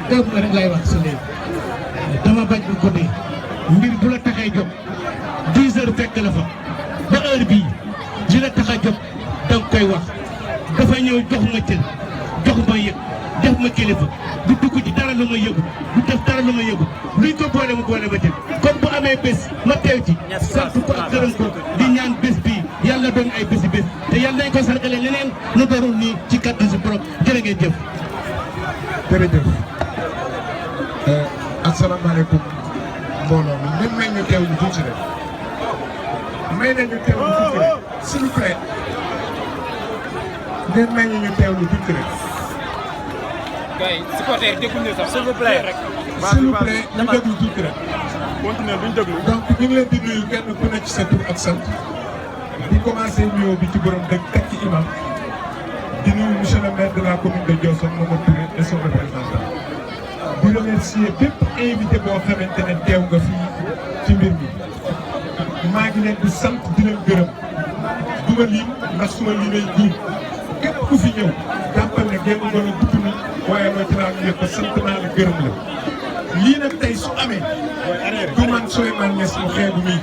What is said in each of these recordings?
dégg nga rek lay wax si léegi dama bañ bu ko dee mbir bu la taxee jóg 10 heures fekk la fa ba heure bii li la tax a jóg danga koy wax dafa ñëw jox ma cër jox ma yëg def ma kilifa du dugg ci dara lu ma yëgu du def dara lu ma yëgu luñ ko boole mu boole ma jël comme bu amee bés ma teew ci sant ko ak gërëm ko di ñaan bés bii yàlla doon ay bési bés te yàlla nañ ko sargale leneen lu darul nii ci kàddu si borom jërë ngeen jëf. jërëjëf asalaamaaleykum mbooloo mi ñun may ñu teew ñu tuuti rek may nañu teew ñu tuuti rek s'il vous plaît ngeen may ñu teew ñu tuuti rek. gars yi supporter dégguñu sax s'il vous plaît rek. s'il vous plaît ñu déglu tuuti rek. continuer duñ déglu. donc ñu ngi leen di nuyu kenn ku nekk ci sa tur ak sant di commencé nuyoo bi ci borom dëkk teg ci imam di nuyu monsieur le maire de la commune de Diossone Mamadou Touré et son représentant. di remercier bépp invité boo xamante ne teew nga fii ci mbir mi maa ngi leen di sant di leen gërëm du ma lim ndax su ma limee juum képp ku fi ñëw jàppal ne génn gën a gudd na waaye ma ci laa ñu ko sant naa la gërëm la lii nag tey su amee du man Souleymane Niass mu xeebu mii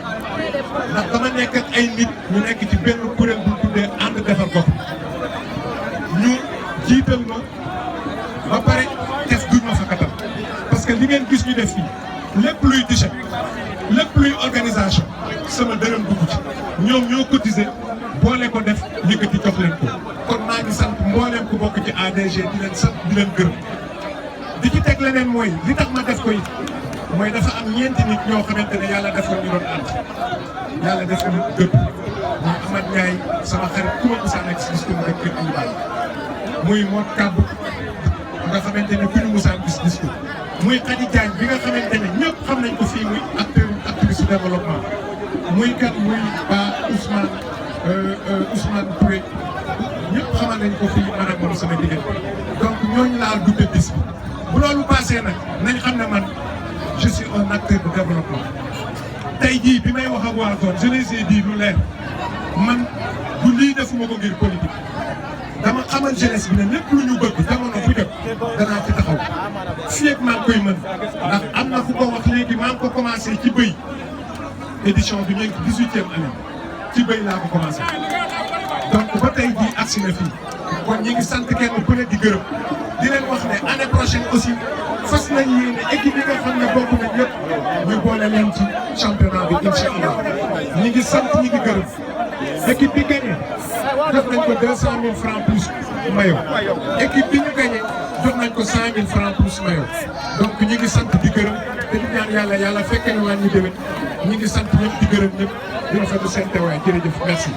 ndax dama nekk ak ay nit ñu nekk ci benn kuréel bu tuddee ànd defar gox ñu jiital ma ba pare def duñ ma fa katal parce que li ngeen gis ñu def fii lépp luy t-shirt lépp luy organisation sama dërëm dugg ci ñoom ñoo cotisé boole ko def yëkkati jox leen ko kon maa ngi sant mbooleem ku bokk ci ADG di leen sant di leen gërëm di ci teg leneen mooy li tax ma def ko it mooy dafa am ñeenti nit ñoo xamante ne yàlla def ko ñu doon ànd yàlla def ko ñu gëpp muy Amath Ndiaye sama xarit ku ma ko sax nekk si gis ko mu dëkk kër Aliou muy Mot Kàbb nga xamante ne ku ñu musaan gis ko muy Khady Diagne bi nga xamante ne ñëpp xam nañ ko fii muy actrice développement muy kat muy ba Ousmane Touré ñëpp xamal nañ ko fii man ak moom sama diggante donc ñooñu laa dugg bis bi bu loolu passé nag nañ xam ne man je suis un acteur de développement tey jii bi may wax ak waa zone je les ai dit lu leer man du lii defuma ko ngir politique dama xamal jeunesse bi ne lépp lu ñu bëgg jamono bu jot danaa ci taxaw fii ak maa ngi koy mën ndax am na fu ko wax léegi maa ngi ko commencé ci bëy édition bi ñu ngi 18e année ci bëy laa ko commencé donc ba tey jii agsi na fii kon ñi ngi sant kenn ku ne di gërëm di leen wax ne année prochaine aussi fas nañ yéene équipe yi nga xam ne bokk nañ yëpp ñu boole leen ci championnat bi incha allah ñi ngi sant ñi ngi gërëm équipe bi gagné jox nañ ko 200 000 francs plus maillot équipe bi ñu gagné jox nañ ko 100 000 francs plus maillot donc ñi ngi sant di gërëm te di ñaan yàlla fekke na waan ñu déwén ñi ngi sant ñëpp di gërëm ñëpp di rafetlu seen teewaay jërëjëf merci.